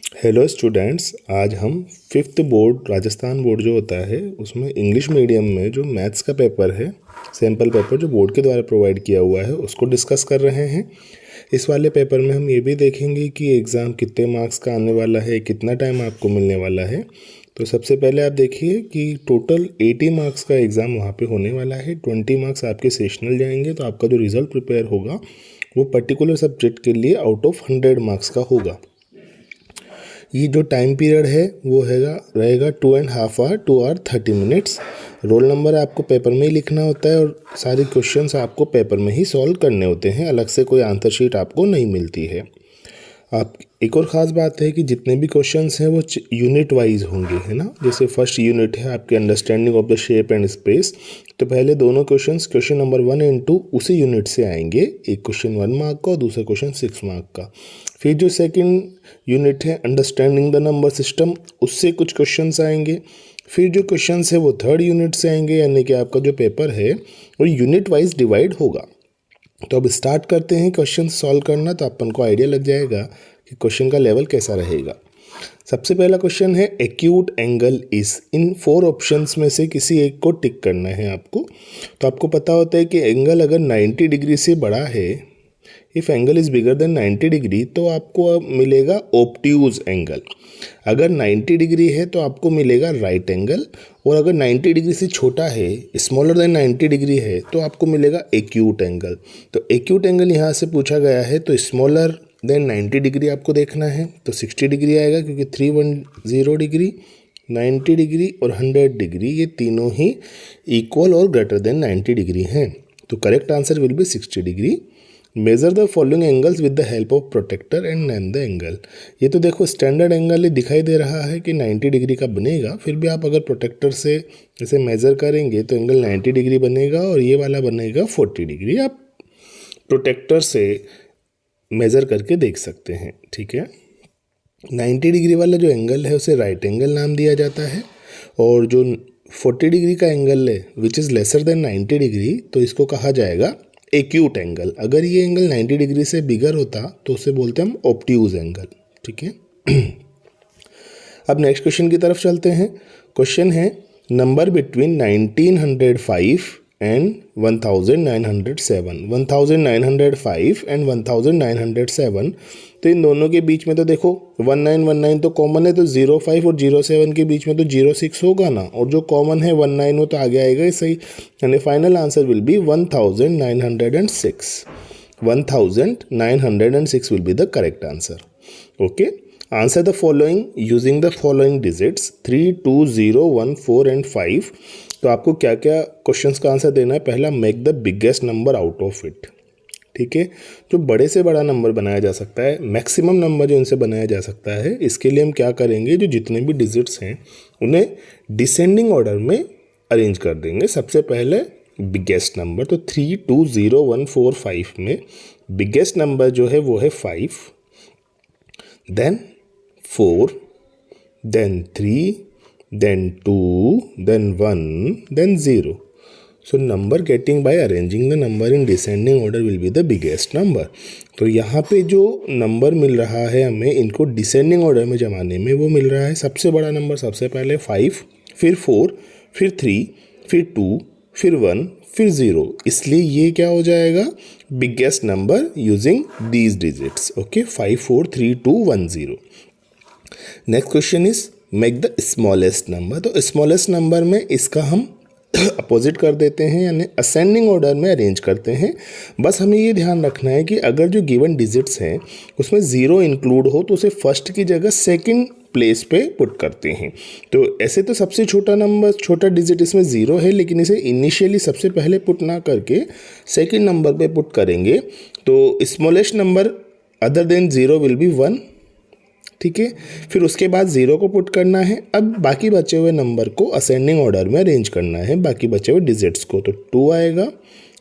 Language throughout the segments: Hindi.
हेलो स्टूडेंट्स, आज हम फिफ्थ बोर्ड राजस्थान बोर्ड जो होता है उसमें इंग्लिश मीडियम में जो मैथ्स का पेपर है, सैम्पल पेपर जो बोर्ड के द्वारा प्रोवाइड किया हुआ है उसको डिस्कस कर रहे हैं। इस वाले पेपर में हम ये भी देखेंगे कि एग्ज़ाम कितने मार्क्स का आने वाला है, कितना टाइम आपको मिलने वाला है। तो सबसे पहले आप देखिए कि टोटल 80 मार्क्स का एग्ज़ाम वहाँ पे होने वाला है। 20 मार्क्स आपके सेशनल जाएंगे, तो आपका जो रिज़ल्ट प्रिपेयर होगा वो पर्टिकुलर सब्जेक्ट के लिए आउट ऑफ 100 मार्क्स का होगा। ये जो टाइम पीरियड है वो रहेगा 2.5 hour 2 hour 30 minutes. Roll number आपको पेपर में ही लिखना होता है और सारे क्वेश्चंस आपको पेपर में ही सॉल्व करने होते हैं, अलग से कोई आंसर शीट आपको नहीं मिलती है। आप एक और ख़ास बात है कि जितने भी क्वेश्चंस हैं वो यूनिट वाइज होंगे, है ना। जैसे फर्स्ट यूनिट है आपके understanding of the shape and space, तो पहले दोनों क्वेश्चन नंबर 1 एंड 2 उसी यूनिट से आएंगे। एक क्वेश्चन 1 मार्क का और दूसरा क्वेश्चन 6 मार्क का। फिर जो सेकंड यूनिट है अंडरस्टैंडिंग द नंबर सिस्टम, उससे कुछ क्वेश्चंस आएंगे। फिर जो क्वेश्चंस है वो थर्ड यूनिट से आएंगे, यानी कि आपका जो पेपर है वो यूनिट वाइज डिवाइड होगा। तो अब स्टार्ट करते हैं क्वेश्चन सॉल्व करना, तो अपन को आइडिया लग जाएगा कि क्वेश्चन का लेवल कैसा रहेगा। सबसे पहला क्वेश्चन है acute angle is. In 4 options में से किसी एक को टिक करना है आपको। तो आपको पता होता है कि एंगल अगर 90 डिग्री से बड़ा है, if angle is bigger than 90 degree, तो आपको अब मिलेगा ऑब्ट्यूज एंगल। अगर 90 डिग्री है तो आपको मिलेगा राइट एंगल, और अगर 90 डिग्री से छोटा है, स्मॉलर देन 90 डिग्री है, तो आपको मिलेगा एक्यूट एंगल। तो एक्यूट एंगल यहाँ से पूछा गया है, तो स्मॉलर देन 90 डिग्री आपको देखना है, तो 60 डिग्री आएगा, क्योंकि 310 डिग्री, 90 डिग्री और 100 डिग्री ये तीनों ही इक्वल और ग्रेटर देन 90 डिग्री हैं। तो correct answer will be 60 degree. Measure the following angles with the help of protector and name the angle. ये तो देखो स्टैंडर्ड एंगल ही दिखाई दे रहा है कि 90 डिग्री का बनेगा, फिर भी आप अगर प्रोटेक्टर से इसे मेज़र करेंगे तो एंगल 90 डिग्री बनेगा और ये वाला बनेगा 40 डिग्री। आप प्रोटेक्टर से मेज़र करके देख सकते हैं, ठीक है। 90 डिग्री वाला जो एंगल है उसे राइट एंगल नाम दिया जाता है, और जो 40 डिग्री का एंगल है which is lesser than 90 degree, तो इसको कहा जाएगा एक्यूट एंगल। अगर ये एंगल 90 डिग्री से बिगर होता तो उसे बोलते हैं हम ऑब्ट्यूज एंगल, ठीक है। अब नेक्स्ट क्वेश्चन की तरफ चलते हैं। क्वेश्चन है नंबर बिटवीन 1905 एंड 1907। 1905 एंड 1907, तो इन दोनों के बीच में तो देखो 1919 तो कॉमन है, तो 05 और 07 के बीच में तो 06 होगा ना, और जो कॉमन है 19 वो तो आगे आएगा ही सही, यानी final answer will B 1906। 1906 will be the correct answer. Okay, answer the following using the following digits 3, 2, 0, 1, 4 and 5। तो आपको क्या क्या क्वेश्चंस का आंसर देना है। पहला, make the biggest number out of it, ठीक है। जो बड़े से बड़ा नंबर बनाया जा सकता है, मैक्सिमम नंबर जो इनसे बनाया जा सकता है, इसके लिए हम क्या करेंगे, जो जितने भी डिजिट्स हैं उन्हें डिसेंडिंग ऑर्डर में अरेंज कर देंगे। सबसे पहले बिगेस्ट नंबर, तो 3, 2, 0, 1, 4, 5 में बिगेस्ट नंबर जो है वो है 5, then 4, then 3, then 2, then 1, then 0. So number getting by arranging the number in descending order will be the biggest number. तो यहाँ पे जो नंबर मिल रहा है हमें इनको डिसेंडिंग ऑर्डर में जमाने में, वो मिल रहा है सबसे बड़ा नंबर सबसे पहले 5, फिर 4, फिर 3, फिर 2, फिर 1, फिर 0। इसलिए ये क्या हो जाएगा, biggest number using these digits. Okay, 5, 4, 3, 2, 1, 0। Next question is make the smallest number. तो स्मॉलेस्ट नंबर में इसका हम अपोजिट कर देते हैं, यानी असेंडिंग ऑर्डर में अरेंज करते हैं। बस हमें ये ध्यान रखना है कि अगर जो गिवन डिजिट्स हैं उसमें 0 इंक्लूड हो तो उसे फर्स्ट की जगह सेकंड प्लेस पे पुट करते हैं। तो ऐसे तो सबसे छोटा नंबर, छोटा डिजिट इसमें 0 है, लेकिन इसे इनिशियली सबसे पहले पुट ना करके सेकंड नंबर पे पुट करेंगे, तो smallest number other than 0 will be 1, ठीक है। फिर उसके बाद 0 को पुट करना है। अब बाकी बचे हुए नंबर को असेंडिंग ऑर्डर में अरेंज करना है, बाकी बचे हुए डिजिट्स को। तो 2 आएगा,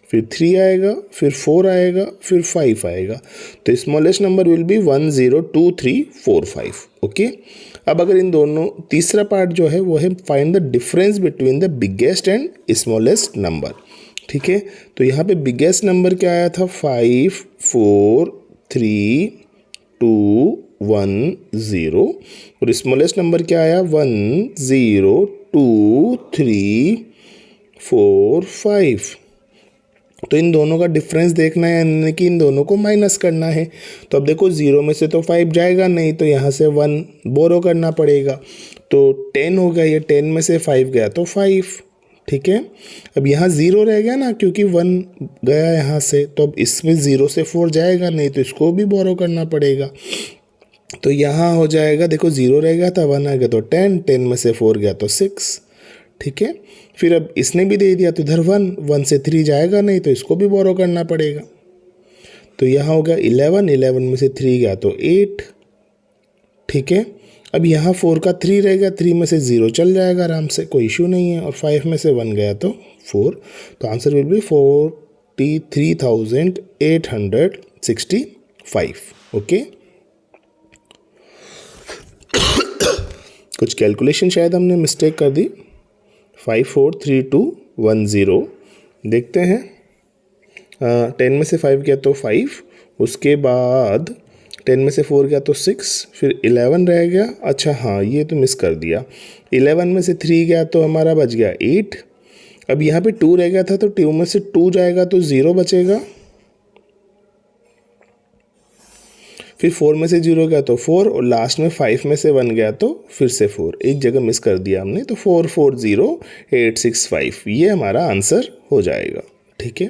फिर 3 आएगा, फिर 4 आएगा, फिर 5 आएगा। तो smallest number will be 1, 0, 2, 3, 4, 5। Okay, अब अगर इन दोनों, तीसरा पार्ट जो है वो है find the difference between the biggest and smallest number, ठीक है। तो यहाँ पे बिगेस्ट नंबर क्या आया था, 5, 4, 3, 2, 1 0 और स्मॉलेस्ट नंबर क्या आया 1 0 2 3 4 5। तो इन दोनों का डिफरेंस देखना है, यानी कि इन दोनों को माइनस करना है। तो अब देखो 0 में से तो 5 जाएगा नहीं, तो यहाँ से 1 बोरो करना पड़ेगा। तो 10 हो गया, ये 10 में से 5 गया तो 5, ठीक है। अब यहाँ 0 रह गया ना, क्योंकि 1 गया यहाँ से, तो अब इसमें 0 से 4 जाएगा नहीं, तो इसको भी बोरो करना पड़ेगा। तो यहाँ हो जाएगा, देखो 0 रह गया था, 1 आ गया तो 10, 10 में से 4 गया तो 6, ठीक है। फिर अब इसने भी दे दिया तो इधर 1 से 3 जाएगा नहीं, तो इसको भी बोरो करना पड़ेगा। तो यहाँ हो गया 11, 11 में से 3 गया तो 8, ठीक है। अब यहाँ 4 का 3 रह गया, 3 में से 0 चल जाएगा आराम से, कोई इशू नहीं है। और 5 में से 1 गया तो 4, तो आंसर विल बी 43,865। ओके, कुछ कैलकुलेशन शायद हमने मिस्टेक कर दी। 543210 देखते हैं। 10 में से 5 गया तो 5, उसके बाद 10 में से 4 गया तो 6, फिर 11 रह गया। अच्छा हाँ, ये तो मिस कर दिया। 11 में से 3 गया तो हमारा बच गया 8। अब यहाँ पे 2 रह गया था, तो 2 में से 2 जाएगा तो 0 बचेगा। फिर 4 में से 0 गया तो 4, और लास्ट में 5 में से 1 गया तो फिर से 4, एक जगह मिस कर दिया हमने। तो 440865 ये हमारा आंसर हो जाएगा, ठीक है।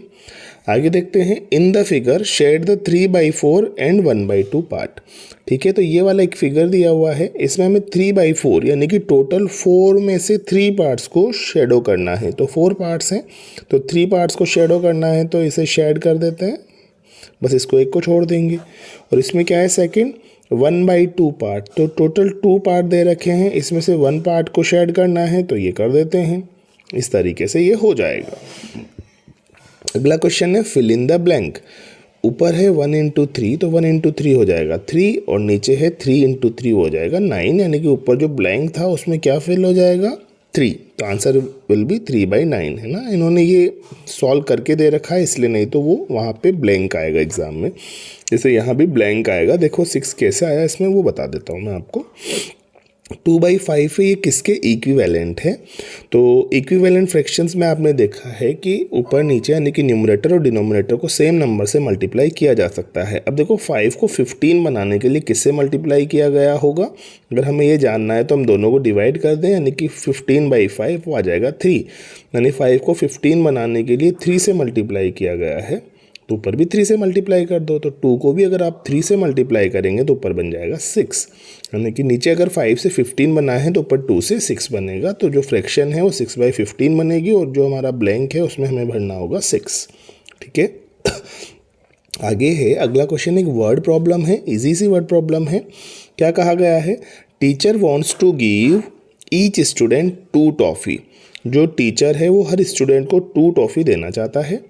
आगे देखते हैं। In the figure shade the 3/4 and 1/2 part, ठीक है। तो ये वाला एक फिगर दिया हुआ है, इसमें हमें 3/4 यानी कि टोटल 4 में से 3 पार्ट्स को शेडो करना है। तो 4 पार्ट्स हैं, तो 3 पार्ट्स को शेडो करना है, तो इसे शेड कर देते हैं, बस इसको एक को छोड़ देंगे। और इसमें क्या है सेकंड 1/2 पार्ट, तो टोटल 2 पार्ट दे रखे हैं, इसमें से 1 पार्ट को शेड करना है, तो ये कर देते हैं। इस तरीके से ये हो जाएगा। अगला क्वेश्चन है फिल इन द ब्लैंक। ऊपर है 1 × 3, तो 1 × 3 हो जाएगा 3, और नीचे है 3 × 3 हो जाएगा 9, यानी कि ऊपर जो ब्लैंक था उसमें क्या फिल हो जाएगा 3। तो आंसर विल बी 3/9, है ना। इन्होंने ये सॉल्व करके दे रखा है इसलिए, नहीं तो वो वहाँ पे ब्लैंक आएगा एग्जाम में। जैसे यहाँ भी ब्लैंक आएगा। देखो 6 कैसे आया इसमें वो बता देता हूँ मैं आपको। 2/5 ये किसके इक्विवेलेंट है। तो इक्विवेलेंट फ्रैक्शंस में आपने देखा है कि ऊपर नीचे यानी कि न्यूमरेटर और डिनोमिनेटर को सेम नंबर से मल्टीप्लाई किया जा सकता है। अब देखो 5 को 15 बनाने के लिए किससे मल्टीप्लाई किया गया होगा। अगर हमें ये जानना है तो हम दोनों को डिवाइड कर दें, यानी कि 15/5 वो आ जाएगा 3, यानी 5 को 15 बनाने के लिए 3 से मल्टीप्लाई किया गया है। तो ऊपर भी 3 से मल्टीप्लाई कर दो, तो 2 को भी अगर आप 3 से मल्टीप्लाई करेंगे तो ऊपर बन जाएगा 6, यानी कि नीचे अगर 5 से 15 बना है तो ऊपर 2 से 6 बनेगा। तो जो फ्रैक्शन है वो 6/15 बनेगी, और जो हमारा ब्लैंक है उसमें हमें भरना होगा 6, ठीक है। आगे है अगला क्वेश्चन, एक वर्ड प्रॉब्लम है, इजी सी वर्ड प्रॉब्लम है। क्या कहा गया है, teacher wants to give each student 2 toffee. जो टीचर है वो हर स्टूडेंट को 2 टॉफ़ी देना चाहता है।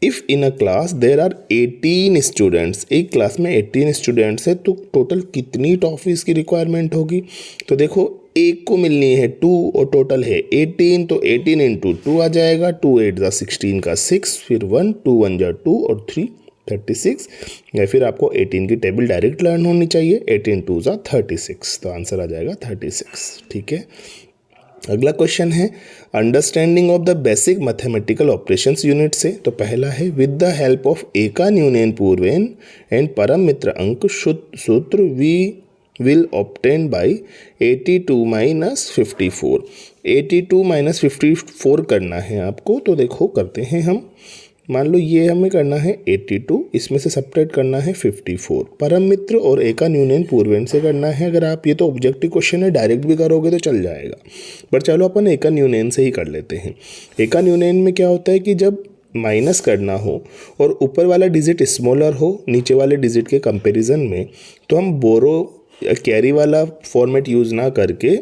If in a class there are 18 students, एक क्लास में 18 स्टूडेंट्स है, तो टोटल कितनी टॉफ़ीज़ की रिक्वायरमेंट होगी। तो देखो एक को मिलनी है 2 और टोटल है 18, तो 18 × 2 आ जाएगा। 2 8 = 16 का 6, फिर 1 2 1 = 2 और 3 36, या फिर आपको 18 की टेबल डायरेक्ट लर्न होनी चाहिए। 18 2 = 36, तो आंसर आ जाएगा 36, ठीक है। अगला क्वेश्चन है understanding of the basic mathematical operations unit से। तो पहला है विद द हेल्प ऑफ एकान यूनियन पूर्वेन एंड परम मित्र अंक सूत्र वी विल ऑब्टेन बाय 82 - 54। 82 - 54 करना है आपको। तो देखो करते हैं हम। मान लो ये हमें करना है 82, इसमें से सब्ट्रैक्ट करना है 54। परम मित्र और एकान यूनियन पूर्वेन से करना है। अगर आप, ये तो ऑब्जेक्टिव क्वेश्चन है, डायरेक्ट भी करोगे तो चल जाएगा, पर चलो अपन एकान यूनियन से ही कर लेते हैं। एकान यूनियन में क्या होता है कि जब माइनस करना हो और ऊपर वाला डिजिट स्मॉलर हो नीचे वाले डिजिट के कंपैरिजन में, तो हम बोरो या कैरी वाला फॉर्मेट यूज़ ना करके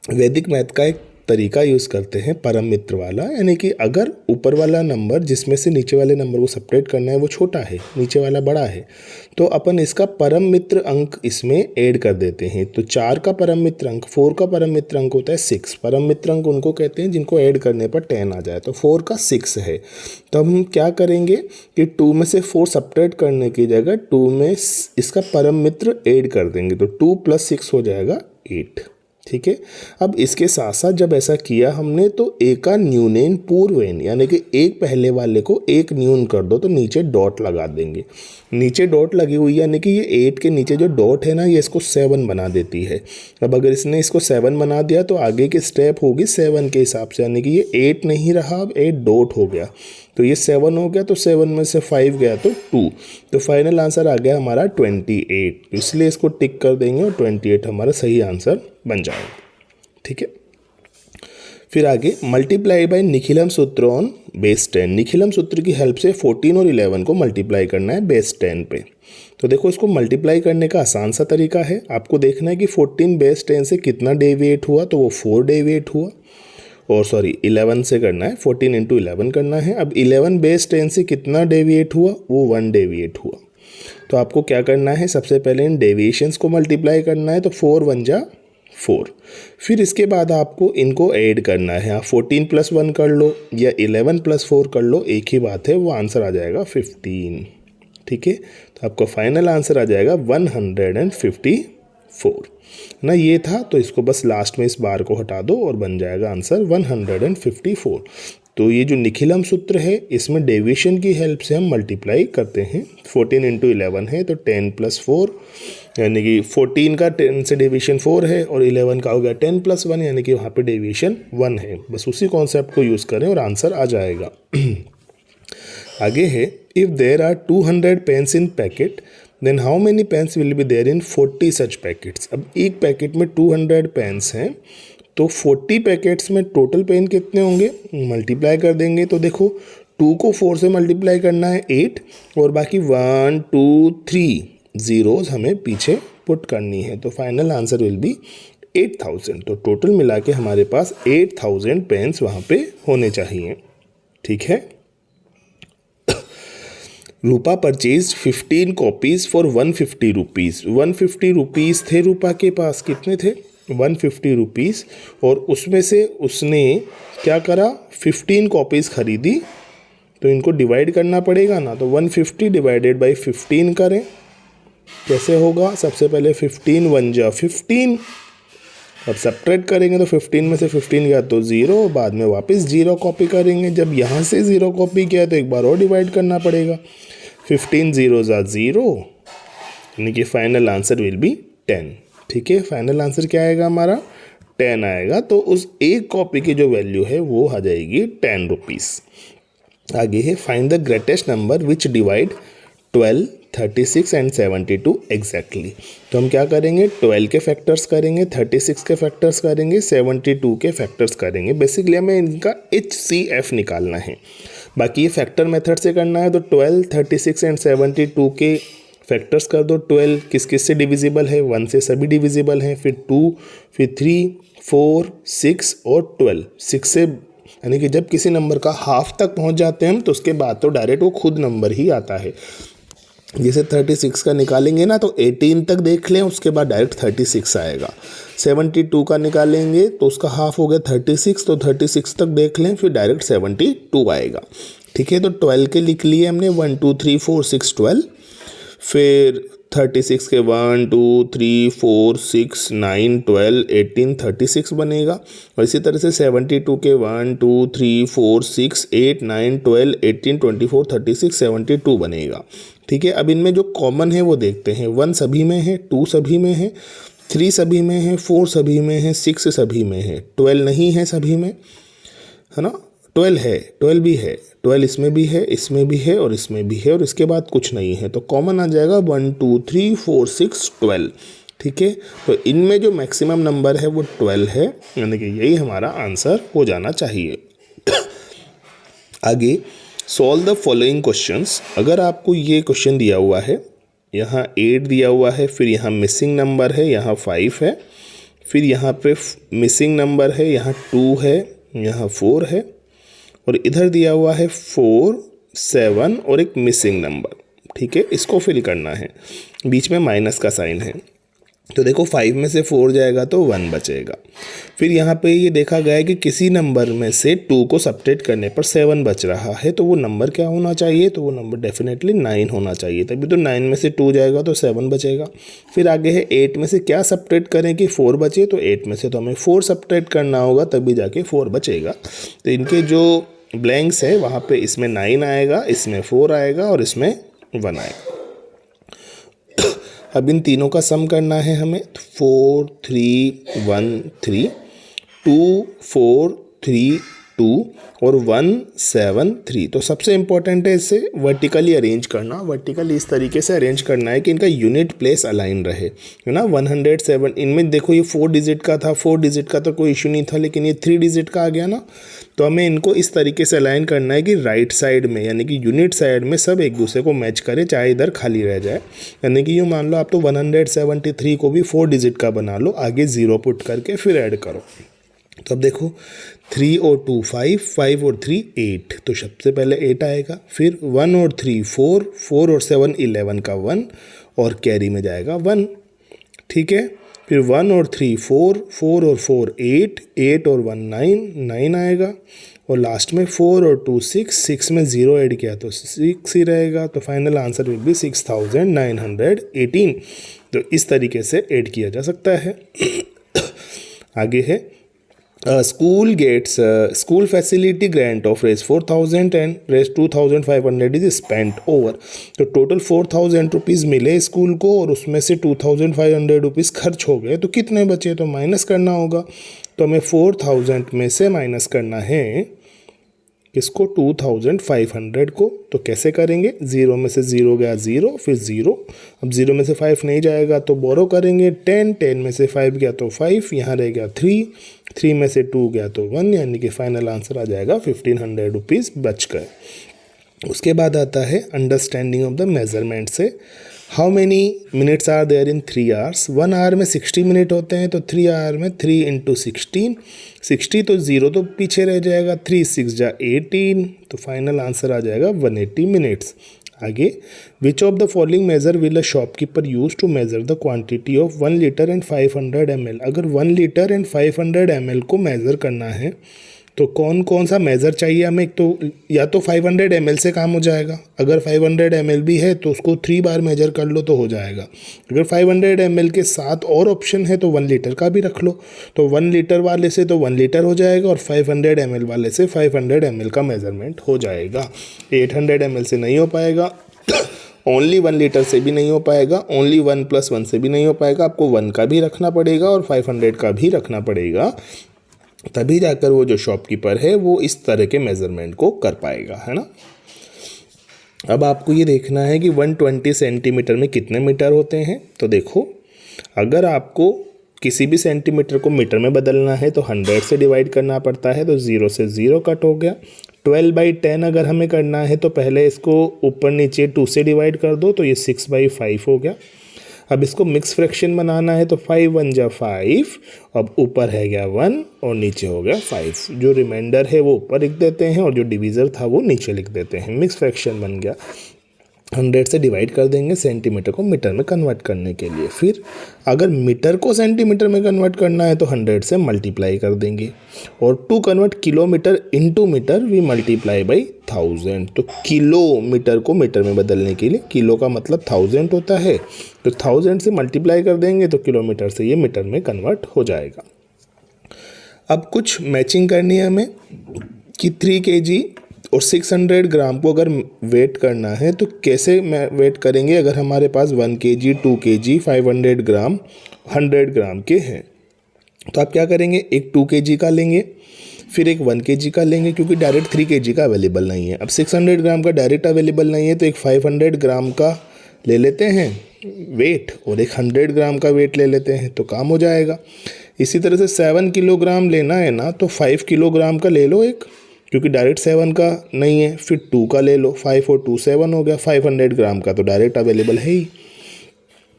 वैदिक मैथ का एक तरीका यूज़ करते हैं परम मित्र वाला, यानी कि अगर ऊपर वाला नंबर जिसमें से नीचे वाले नंबर को सेपरेट करना है वो छोटा है, नीचे वाला बड़ा है, तो अपन इसका परम मित्र अंक इसमें ऐड कर देते हैं। तो 4 का परम मित्र अंक, 4 का परम मित्र अंक होता है 6। परम मित्र अंक उनको कहते हैं जिनको ऐड करने पर 10 आ जाए। तो 4 का 6 है, तो हम क्या करेंगे कि 2 में से 4 सेपरेट करने की जगह 2 में इसका परम मित्र ऐड कर देंगे, तो 2 + 6 हो जाएगा 8। ठीक है, अब इसके साथ साथ जब ऐसा किया हमने तो एका न्यूनेन पूर्वेन, यानी कि एक पहले वाले को एक न्यून कर दो, तो नीचे डॉट लगा देंगे। नीचे डॉट लगी हुई है, यानी कि ये 8 के नीचे जो डॉट है ना, ये इसको 7 बना देती है। अब अगर इसने इसको 7 बना दिया तो आगे की स्टेप होगी 7 के हिसाब से, यानी कि ये 8 नहीं रहा, अब 8 डॉट हो गया, तो ये 7 हो गया, तो 7 में से 5 गया तो 2, तो फाइनल आंसर आ गया हमारा 28। इसलिए इसको टिक कर देंगे और 28 हमारा सही आंसर बन जाएगा। ठीक है, फिर आगे मल्टीप्लाई बाय निखिलम सूत्र ऑन बेस 10। निखिलम सूत्र की हेल्प से 14 और 11 को मल्टीप्लाई करना है बेस 10 पे। तो देखो इसको मल्टीप्लाई करने का आसान सा तरीका है, आपको देखना है कि 14 बेस 10 से कितना डेविएट हुआ, तो वो 4 डेविएट हुआ, और सॉरी 11 से करना है, 14 × 11 करना है। अब 11 बेस 10 से कितना डेविएट हुआ, वो 1 डेविएट हुआ। तो आपको क्या करना है, सबसे पहले इन डेविएशंस को मल्टीप्लाई करना है, तो 4 × 1 = 4। फिर इसके बाद आपको इनको ऐड करना है, आप 14 + 1 कर लो या 11 + 4 कर लो, एक ही बात है, वो आंसर आ जाएगा 15। ठीक है, तो आपका फाइनल आंसर आ जाएगा 154 ना, ये था। तो इसको बस लास्ट में इस बार को हटा दो और बन जाएगा आंसर 154। तो ये जो निखिलम सूत्र है इसमें डेविएशन की हेल्प से हम मल्टीप्लाई करते हैं। 14 × 11 है तो 10 + 4, यानी कि 14 का 10 से डेविएशन 4 है, और 11 का हो गया 10 + 1, यानी कि वहाँ पे डेविएशन 1 है। बस उसी कॉन्सेप्ट को यूज़ करें और आंसर आ जाएगा। आगे है, if there are 200 pens in packet then how many pens will be there in 40 such packets. अब एक पैकेट में 200 पेन्स हैं, तो 40 पैकेट्स में टोटल पेन कितने होंगे, मल्टीप्लाई कर देंगे। तो देखो 2 को 4 से मल्टीप्लाई करना है 8, और बाकी 1 2 3 ज़ीरोज़ हमें पीछे पुट करनी है, तो फाइनल आंसर विल बी 8000। तो टोटल मिला के हमारे पास 8000 पेन्स वहाँ पे होने चाहिए। ठीक है, Rupa purchase 15 copies for 150 rupees. 150 rupees थे रूपा के पास, कितने थे 150 रुपीज़, और उसमें से उसने क्या करा 15 कॉपीज़ खरीदी। तो इनको डिवाइड करना पड़ेगा ना, तो 150 डिवाइडेड बाई 15 करें, कैसे होगा, सबसे पहले 15 × 1 = 15, अब सब्ट्रैक्ट करेंगे तो 15 में से 15 गया तो 0, बाद में वापस 0 कॉपी करेंगे। जब यहाँ से 0 कॉपी किया तो एक बार और डिवाइड करना पड़ेगा, 15 ज़ीरो ज़ा 0, यानी कि फाइनल आंसर विल बी 10। ठीक है, फाइनल आंसर क्या आएगा हमारा 10 आएगा। तो उस एक कॉपी की जो वैल्यू है वो आ जाएगी 10 रुपीज़। आगे है, find the greatest number which divide 12, 36 and 72 exactly. तो हम क्या करेंगे, 12 के फैक्टर्स करेंगे, 36 के फैक्टर्स करेंगे, 72 के फैक्टर्स करेंगे। बेसिकली हमें इनका HCF निकालना है, बाकी ये फैक्टर मेथड से करना है। तो 12, 36 एंड 72 के फैक्टर्स कर दो। 12 किस किस से डिविजिबल है, 1 से सभी डिविजिबल हैं, फिर 2, फिर 3, 4, 6 और 12। 6 से, यानी कि जब किसी नंबर का हाफ तक पहुंच जाते हैं हम, तो उसके बाद तो डायरेक्ट वो खुद नंबर ही आता है। जैसे 36 का निकालेंगे ना, तो 18 तक देख लें, उसके बाद डायरेक्ट 36 आएगा। 72 का निकालेंगे तो उसका हाफ हो गया 36, तो 36 तक देख लें, फिर डायरेक्ट 72 आएगा। ठीक है, तो 12 के लिख लिए हमने 1 2 3 4 6 12, फिर 36 के 1 2 3 4 6 9 12 18 36 बनेगा। और इसी तरह से 72 के 1 2 3 4 6 8 9 12 18 24 36 72 बनेगा। ठीक है, अब इनमें जो कॉमन है वो देखते हैं। 1 सभी में है, 2 सभी में है, 3 सभी में है, 4 सभी में है, 6 सभी में है, 12 नहीं है सभी में, है ना। 12 है, 12 भी है, 12 इसमें भी है, इसमें भी है और इसमें भी है, और इसके बाद कुछ नहीं है। तो कॉमन आ जाएगा 1 2 3 4 6 12। ठीक है, तो इनमें जो मैक्सिमम नंबर है वो 12 है, यानी कि यही हमारा आंसर हो जाना चाहिए। आगे सॉल्व द फॉलोइंग क्वेश्चंस। अगर आपको ये क्वेश्चन दिया हुआ है, यहाँ 8 दिया हुआ है, फिर यहाँ मिसिंग नंबर है, यहाँ 5 है, फिर यहाँ पे मिसिंग नंबर है, यहाँ 2 है, यहाँ 4 है, और इधर दिया हुआ है 4, 7 और एक मिसिंग नंबर। ठीक है, इसको फिल करना है। बीच में माइनस का साइन है, तो देखो 5 में से 4 जाएगा तो 1 बचेगा। फिर यहाँ पे ये देखा गया है कि किसी नंबर में से 2 को सब्ट्रैक्ट करने पर 7 बच रहा है, तो वो नंबर क्या होना चाहिए, तो वो नंबर डेफिनेटली 9 होना चाहिए, तभी तो 9 में से 2 जाएगा तो 7 बचेगा। फिर आगे है 8 में से क्या सब्ट्रैक्ट करें कि 4 बचे, तो 8 में से तो हमें 4 सब्ट्रैक्ट करना होगा तभी जाके 4 बचेगा। तो इनके जो ब्लैंक्स है वहाँ पे इसमें 9 आएगा, इसमें 4 आएगा और इसमें 1 आएगा। अब इन तीनों का सम करना है हमें, तो 4 3 1 3, 2 4 3 2 और 1 7 3। तो सबसे इम्पोर्टेंट है इसे वर्टिकली अरेंज करना। वर्टिकली इस तरीके से अरेंज करना है कि इनका यूनिट प्लेस अलाइन रहे, है ना। 107 इनमें देखो ये 4 डिजिट का था, 4 डिजिट का तो कोई इशू नहीं था, लेकिन ये 3 डिजिट का आ गया ना, तो हमें इनको इस तरीके से अलाइन करना है कि राइट साइड में यानी कि यूनिट साइड में सब एक दूसरे को मैच करे, चाहे इधर खाली रह जाए। यानी कि यूँ मान लो आप तो 173 को भी 4 डिजिट का बना लो, आगे 0 पुट करके फिर ऐड करो। तो अब देखो 3 और 2 5, 5 और 3 8, तो सबसे पहले 8 आएगा। फिर 1 और 3 4, 4 और 7 11 का 1 और कैरी में जाएगा 1। ठीक है, फिर 1 और 3 4, 4 और 4 8, 8 और 1 9, 9 आएगा। और लास्ट में 4 और 2 6, 6 में 0 ऐड किया तो 6 ही रहेगा। तो फाइनल आंसर विल बी 6918। तो इस तरीके से ऐड किया जा सकता है। आगे है school facility grant of raise 4000 and raise 2500 is spent over। तो टोटल 4000 रुपीज़ मिले स्कूल को और उसमें से 2500 रुपीज़ खर्च हो गए, तो कितने बचे, तो माइनस करना होगा। तो हमें 4000 में से माइनस करना है किसको, 2500 को। तो कैसे करेंगे, 0 में से 0 गया 0, फिर 0, अब 0 में से 5 नहीं जाएगा तो बोरो करेंगे 10, 10 में से 5 गया तो 5, यहाँ रह गया 3, 3 में से 2 गया तो 1, यानी कि फाइनल आंसर आ जाएगा 1500 रुपीज़ बच गए। उसके बाद आता है अंडरस्टैंडिंग ऑफ द मेजरमेंट से। How many minutes are there in 3 hours. 1 hour में 60 मिनट होते हैं, तो 3 आवर में 3 × 16, 60 तो 0 तो पीछे रह जाएगा, 3 6 जा 18, तो फाइनल आंसर आ जाएगा 180 मिनट्स। आगे, which of the following measure will a shopkeeper use to measure the quantity of 1 litre and 500 ml। अगर 1 लीटर एंड 500 ml को मेज़र करना है तो कौन कौन सा मेज़र चाहिए हमें। एक तो या तो 500 ml से काम हो जाएगा, अगर 500 ml भी है तो उसको 3 बार मेजर कर लो तो हो जाएगा। अगर 500 ml के साथ और ऑप्शन है तो 1 लीटर का भी रख लो, तो 1 लीटर वाले से तो 1 लीटर हो जाएगा और 500 ml वाले से 500 ml का मेजरमेंट हो जाएगा। 800 ml से नहीं हो पाएगा, ओनली 1 लीटर से भी नहीं हो पाएगा, ओनली 1 + 1 से भी नहीं हो पाएगा, आपको 1 का भी रखना पड़ेगा और 500 का भी रखना पड़ेगा, तभी जाकर वो जो शॉपकीपर है वो इस तरह के मेज़रमेंट को कर पाएगा, है ना। अब आपको ये देखना है कि 120 सेंटीमीटर में कितने मीटर होते हैं। तो देखो, अगर आपको किसी भी सेंटीमीटर को मीटर में बदलना है तो 100 से डिवाइड करना पड़ता है, तो 0 से 0 कट हो गया। 12/10 अगर हमें करना है तो पहले इसको ऊपर नीचे 2 से डिवाइड कर दो, तो ये 6/5 हो गया। अब इसको मिक्स फ्रैक्शन बनाना है तो 5 1 जा 5, अब ऊपर है गया 1 और नीचे हो गया 5। जो रिमाइंडर है वो ऊपर लिख देते हैं और जो डिवीज़र था वो नीचे लिख देते हैं। मिक्स फ्रैक्शन बन गया। 100 से डिवाइड कर देंगे सेंटीमीटर को मीटर में कन्वर्ट करने के लिए। फिर अगर मीटर को सेंटीमीटर में कन्वर्ट करना है तो 100 से मल्टीप्लाई कर देंगे, और to convert kilometre into metre we multiply by 1000। तो किलोमीटर को मीटर में बदलने के लिए, किलो का मतलब 1000 होता है, तो 1000 से मल्टीप्लाई कर देंगे तो किलोमीटर से ये मीटर में कन्वर्ट हो जाएगा। अब कुछ मैचिंग करनी है हमें कि 3 kg और 600 ग्राम को अगर वेट करना है तो कैसे वेट करेंगे। अगर हमारे पास 1 kg, 2 kg, 500 ग्राम, 100 ग्राम के हैं, तो आप क्या करेंगे, एक 2 kg का लेंगे, फिर एक 1 kg का लेंगे, क्योंकि डायरेक्ट 3 kg का अवेलेबल नहीं है। अब 600 ग्राम का डायरेक्ट अवेलेबल नहीं है तो एक 500 ग्राम का ले लेते हैं वेट और एक 100 ग्राम का वेट ले लेते हैं, तो काम हो जाएगा। इसी तरह से 7 किलोग्राम लेना है ना, तो 5 किलोग्राम का ले लो एक, क्योंकि डायरेक्ट 7 का नहीं है, फिर 2 का ले लो, 5 और 2 7 हो गया। 500 ग्राम का तो डायरेक्ट अवेलेबल है ही।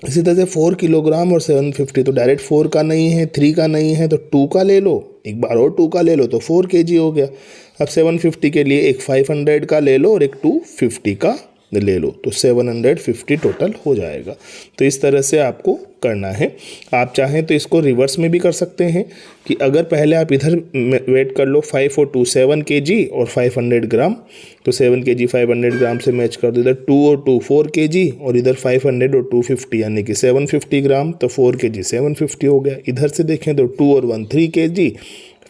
इसी तरह से 4 किलोग्राम और 750, तो डायरेक्ट 4 का नहीं है, 3 का नहीं है, तो 2 का ले लो, एक बार और 2 का ले लो तो 4 kg हो गया। अब 750 के लिए एक 500 का ले लो और एक 250 का ले लो, तो 750 टोटल हो जाएगा। तो इस तरह से आपको करना है। आप चाहें तो इसको रिवर्स में भी कर सकते हैं कि अगर पहले आप इधर वेट कर लो 5 और 2 7 kg और 500 ग्राम, तो 7 kg 500 ग्राम से मैच कर दो, इधर 2 और 2 4 kg और इधर 500 और 250 यानी कि 750 ग्राम, तो 4 kg 750 हो गया। इधर से देखें तो 2 और 1 3 kg,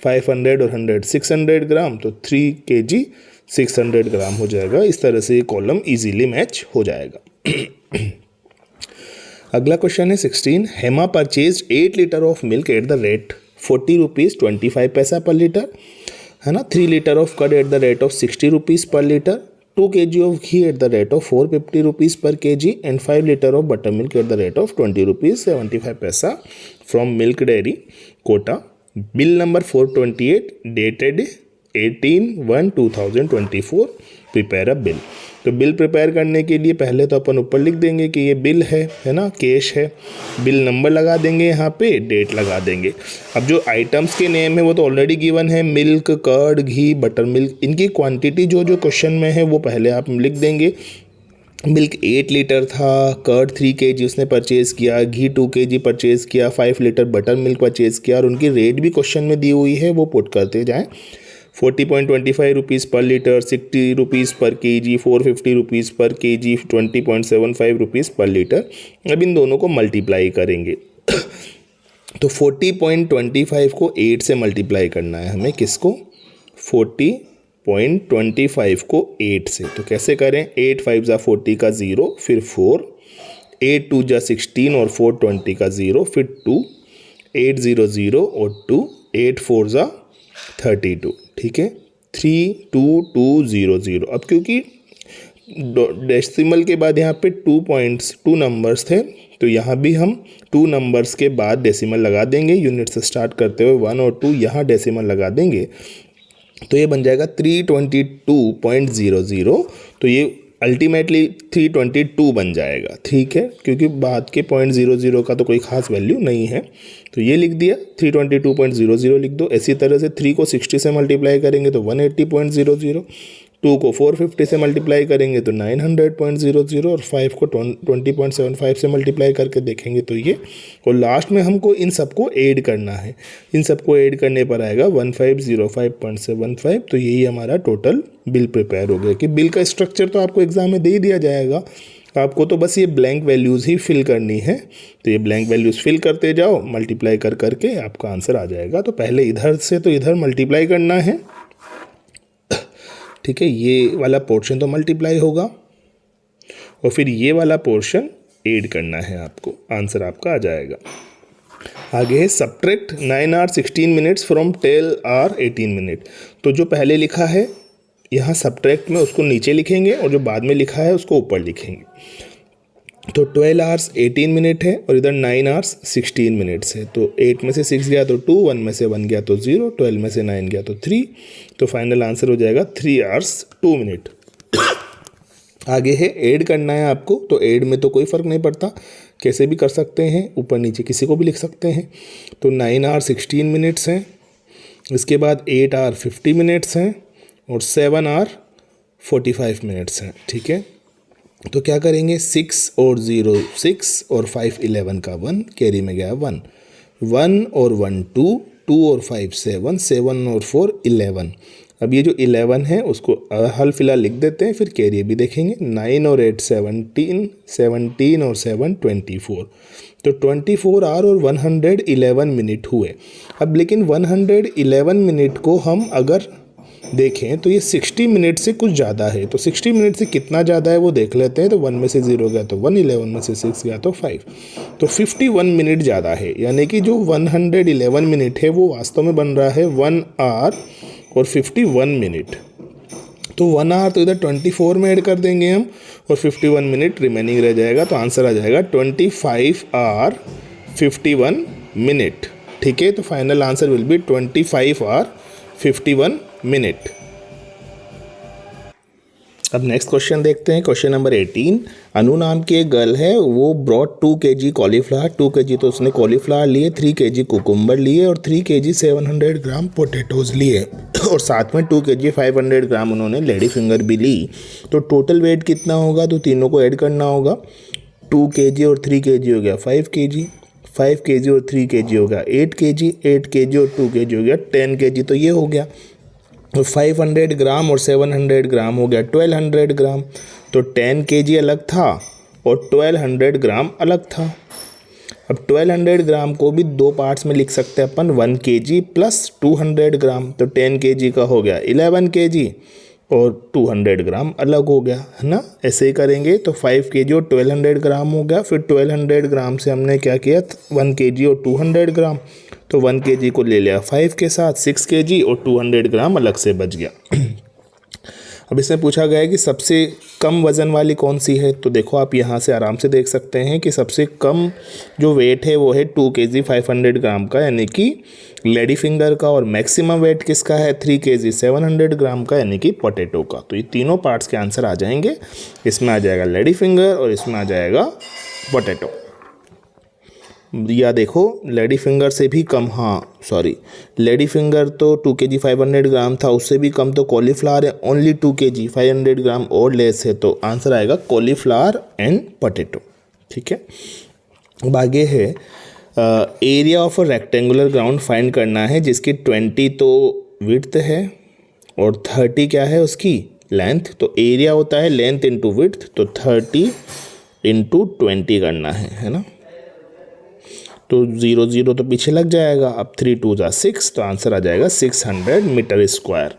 500 और 100 600 ग्राम, तो 3 kg 600 ग्राम हो जाएगा। इस तरह से ये कॉलम इजीली मैच हो जाएगा। अगला क्वेश्चन है 16, Hema purchase 8 litre of milk at the rate 40 rupees 25 paisa per litre, है ना। 3 litre of curd at the rate of 60 rupees per litre, 2 kg of ghee at the rate of 450 rupees per kg and 5 litre of butter milk at the rate of 20 rupees 75 paisa from milk dairy Kota. Bill number 428 dated 18/1/2024, prepare a bill. तो बिल प्रिपेयर करने के लिए पहले तो अपन ऊपर लिख देंगे कि ये बिल है ना, कैश है। बिल नंबर लगा देंगे, यहाँ पे डेट लगा देंगे। अब जो आइटम्स के नेम है वो तो ऑलरेडी गिवन है, मिल्क, कर्ड, घी, बटर मिल्क। इनकी क्वांटिटी जो जो क्वेश्चन में है वो पहले आप लिख देंगे। मिल्क 8 लीटर था, कर्ड 3 kg उसने परचेज़ किया, घी 2 kg परचेज़ किया, 5 लीटर बटर मिल्क परचेज़ किया, और उनकी रेट भी क्वेश्चन में दी हुई है, वो पुट करते जाएँ। 40.25 rupees per litre, 60 rupees per kg, 450 rupees per kg, 20.75 rupees per litre. अब इन दोनों को मल्टीप्लाई करेंगे। तो 40.25 को 8 से मल्टीप्लाई करना है हमें। किसको? 40.25 को 8 से। तो कैसे करें? 8 5 जा 40 का 0, फिर 4, 8 2 जा 16 और 4 20 का 0, फिर 2, 8 0 0 और 2, 8 4 जा 32, ठीक है। 32200। अब क्योंकि डेसिमल के बाद यहाँ पे 2 नंबर्स थे, तो यहाँ भी हम 2 नंबर्स के बाद डेसिमल लगा देंगे। यूनिट से स्टार्ट करते हुए 1 और 2 यहाँ डेसिमल लगा देंगे, तो ये बन जाएगा 322.00। तो ये अल्टीमेटली 322 बन जाएगा, ठीक है, क्योंकि बाद के 0.00 का तो कोई खास वैल्यू नहीं है। तो ये लिख दिया, 322.00 लिख दो। इसी तरह से 3 को 60 से मल्टीप्लाई करेंगे तो 180.00, 2 को 450 से मल्टीप्लाई करेंगे तो 900.00, और 5 को 20.75 से मल्टीप्लाई करके देखेंगे तो ये, और लास्ट में हमको इन सबको ऐड करना है। इन सबको ऐड करने पर आएगा 1505.75। तो यही हमारा टोटल बिल प्रिपेयर हो गया। कि बिल का स्ट्रक्चर तो आपको एग्जाम में दे ही दिया जाएगा, आपको तो बस ये ब्लैंक वैल्यूज़ ही फिल करनी है। तो ये ब्लैंक वैल्यूज़ फिल करते जाओ, मल्टीप्लाई कर करके आपका आंसर आ जाएगा। तो पहले इधर से तो इधर मल्टीप्लाई करना है, ठीक है। ये वाला पोर्शन तो मल्टीप्लाई होगा और फिर ये वाला पोर्शन ऐड करना है आपको, आंसर आपका आ जाएगा। आगे है subtract 9 hours 16 minutes from 12 hours 18 minutes। तो जो पहले लिखा है यहाँ सब्ट्रैक्ट में उसको नीचे लिखेंगे और जो बाद में लिखा है उसको ऊपर लिखेंगे। तो 12 hours 18 minutes है और इधर 9 hours 16 minutes है। तो 8 में से 6 गया तो 2, 1 में से 1 गया तो 0, 12 में से 9 गया तो 3। तो फाइनल आंसर हो जाएगा 3 hours 2 minutes। आगे है ऐड करना है आपको। तो ऐड में तो कोई फ़र्क नहीं पड़ता, कैसे भी कर सकते हैं, ऊपर नीचे किसी को भी लिख सकते हैं। तो 9 hours 16 minutes हैं, इसके बाद 8 hours 50 minutes हैं और 7 hours 45 minutes हैं, ठीक है। तो क्या करेंगे? 6 और 0 6 और 5 11 का 1, कैरी में गया 1, 1 और 1 2, 2 और 5 7, 7 और 4 11। अब ये जो 11 है उसको हल फिलहाल लिख देते हैं, फिर कैरी भी देखेंगे। 9 और 8 17, 17 और 7 24। तो 24 आवर और 111 मिनट हुए। अब लेकिन 111 मिनट को हम अगर देखें तो ये 60 मिनट से कुछ ज़्यादा है। तो 60 मिनट से कितना ज़्यादा है वो देख लेते हैं। तो 1 में से 0 गया तो 1, 11 में से 6 गया तो 5। तो 51 मिनट ज़्यादा है, यानी कि जो 111 मिनट है वो वास्तव में बन रहा है 1 hour और 51 मिनट। तो 1 hour तो इधर 24 में ऐड कर देंगे हम और 51 मिनट रिमेनिंग रह जाएगा। तो आंसर आ जाएगा 25 hour 51 मिनट, ठीक है। तो final answer will B 25 hour 51 minute. अब नेक्स्ट क्वेश्चन देखते हैं, क्वेश्चन नंबर 18। अनु नाम की एक गर्ल है, वो ब्रॉड 2 kg कॉलीफ्लावर, 2 kg तो उसने कॉलीफ्लावर लिए, 3 kg कुकुम्बर लिए और 3 kg 700 ग्राम पोटैटोज लिए और साथ में 2 kg 500 ग्राम उन्होंने लेडी फिंगर भी ली। तो टोटल वेट कितना होगा, तो तीनों को ऐड करना होगा। 2 kg और 3 kg हो गया 5 kg, 5 kg और 3 kg हो गया 8 kg, 8 kg और 2 kg हो गया 10 kg। तो ये हो गया। तो 500 ग्राम और 700 ग्राम हो गया 1200 ग्राम। तो 10 kg अलग था और 1200 ग्राम अलग था। अब 1200 ग्राम को भी दो पार्ट्स में लिख सकते हैं अपन, 1 kg प्लस 200 ग्राम। तो 10 kg का हो गया 11 kg और 200 ग्राम अलग हो गया, है ना। ऐसे ही करेंगे तो 5 kg और 1200 ग्राम हो गया। फिर 1200 ग्राम से हमने क्या किया, 1 kg और 200 ग्राम। तो 1 kg को ले लिया 5 के साथ, 6 kg और 200 ग्राम अलग से बच गया। अब इसमें पूछा गया है कि सबसे कम वज़न वाली कौन सी है। तो देखो आप यहाँ से आराम से देख सकते हैं कि सबसे कम जो वेट है वो है 2 kg 500 ग्राम का, यानी कि लेडी फिंगर का। और मैक्सिमम वेट किसका है, 3 kg 700 ग्राम का, यानी कि पोटैटो का। तो ये तीनों पार्ट्स के आंसर आ जाएंगे। इसमें आ जाएगा लेडी फिंगर और इसमें आ जाएगा पोटैटो। या देखो लेडी फिंगर से भी कम, हाँ सॉरी, लेडी फिंगर तो 2 kg 500 ग्राम था, उससे भी कम तो कॉलीफ्लावर है, ओनली 2 kg 500 ग्राम और लेस है। तो आंसर आएगा कॉलीफ्लावर एंड पोटैटो। ठीक है। अब आगे है area of a rectangular ground find करना है, जिसकी 20 तो विड्थ है और 30 क्या है उसकी लेंथ। तो एरिया होता है लेंथ इंटू विड्थ, तो 30 इंटू 20 करना है ना। तो 0 0 तो पीछे लग जाएगा। अब 3 2 जा 6, तो आंसर आ जाएगा 600 मीटर स्क्वायर।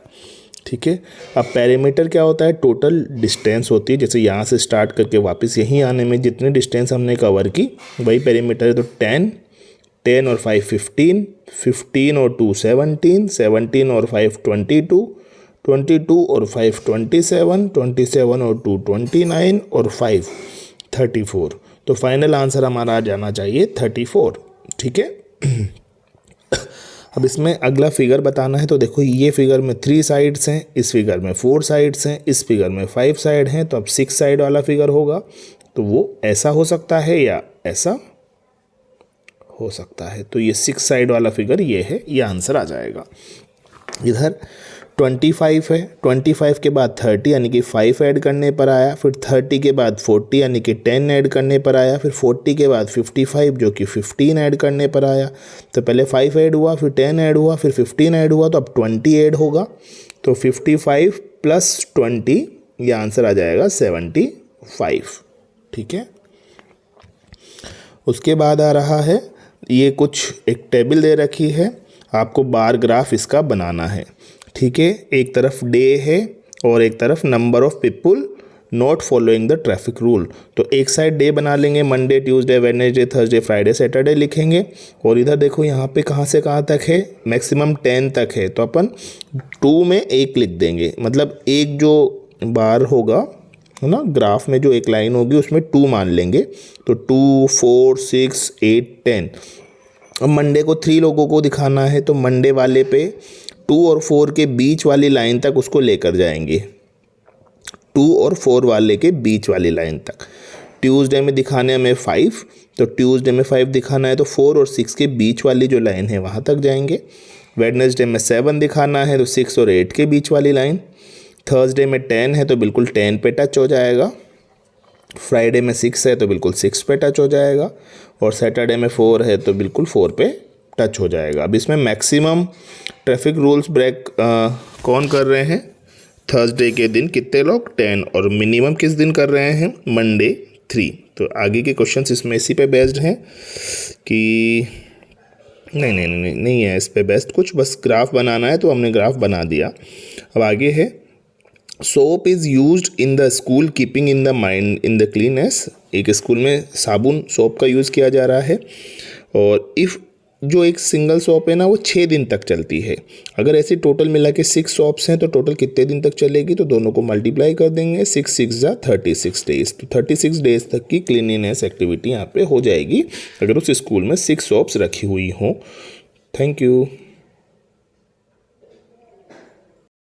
ठीक है। अब पेरीमीटर क्या होता है, टोटल डिस्टेंस होती है। जैसे यहाँ से स्टार्ट करके वापस यहीं आने में जितनी डिस्टेंस हमने कवर की वही पेरीमीटर है। तो 10 10 और 5 15, 15 और 2 17, 17 और 5 22, 22 और 5 27, 27 और 2 29 और 5 34। तो फाइनल आंसर हमारा आ जाना चाहिए 34। ठीक है। अब इसमें अगला फिगर बताना है। तो देखो ये फिगर में 3 साइड्स हैं, इस फिगर में 4 साइड्स हैं, इस फिगर में 5 साइड हैं। तो अब 6 साइड वाला फिगर होगा, तो वो ऐसा हो सकता है या ऐसा हो सकता है। तो ये 6 साइड वाला फिगर ये है, ये आंसर आ जाएगा। इधर 25 है, 25 के बाद 30 यानी कि 5 ऐड करने पर आया। फिर 30 के बाद 40 यानी कि 10 ऐड करने पर आया। फिर 40 के बाद 55 जो कि 15 ऐड करने पर आया। तो पहले 5 ऐड हुआ, फिर 10 ऐड हुआ, फिर 15 ऐड हुआ, तो अब 20 ऐड होगा। तो 55 प्लस 20 ये आंसर आ जाएगा 75। ठीक है। उसके बाद आ रहा है, ये कुछ एक टेबल दे रखी है, आपको बार ग्राफ इसका बनाना है। ठीक है। एक तरफ डे है और एक तरफ number of people not following the traffic rule. तो एक साइड डे बना लेंगे, Monday Tuesday Wednesday Thursday Friday Saturday लिखेंगे। और इधर देखो यहाँ पे कहाँ से कहाँ तक है, मैक्सिमम 10 तक है। तो अपन 2 में 1 लिख देंगे, मतलब एक जो बार होगा है ना, ग्राफ में जो एक लाइन होगी उसमें 2 मान लेंगे। तो 2 4 6 8 10। अब मंडे को 3 लोगों को दिखाना है, तो मंडे वाले पे 2 और 4 के बीच वाली लाइन तक उसको लेकर जाएंगे, 2 और 4 वाले के बीच वाली लाइन तक। ट्यूसडे में दिखाने हमें 5, तो ट्यूसडे में 5 दिखाना है तो 4 और 6 के बीच वाली जो लाइन है वहाँ तक जाएंगे। वेडनेसडे में 7 दिखाना है तो 6 और 8 के बीच वाली लाइन। थर्सडे में 10 है तो बिल्कुल 10 पे टच हो जाएगा। फ्राइडे में 6 है तो बिल्कुल 6 पे टच हो जाएगा। और सैटरडे में 4 है तो बिल्कुल 4 पे टच हो जाएगा। अब इसमें मैक्सिमम ट्रैफिक रूल्स ब्रेक कौन कर रहे हैं, थर्सडे के दिन कितने लोग 10, और मिनिमम किस दिन कर रहे हैं, मंडे 3। तो आगे के क्वेश्चंस इसमें इसी पे बेस्ड हैं कि नहीं है इस पे बेस्ड कुछ, बस ग्राफ बनाना है तो हमने ग्राफ बना दिया। अब आगे है, soap is used in the school keeping in the mind in the cleanness. एक स्कूल में साबुन सोप का यूज़ किया जा रहा है। और इफ़ जो एक सिंगल सोप है ना वो 6 दिन तक चलती है। अगर ऐसे टोटल मिला के 6 सोप्स हैं तो टोटल कितने दिन तक चलेगी, तो दोनों को मल्टीप्लाई कर देंगे, 6 6 जा 36 डेज। तो 36 डेज तक की क्लीनिनेस एक्टिविटी यहाँ पे हो जाएगी अगर उस स्कूल में 6 सोप्स रखी हुई हों। Thank you.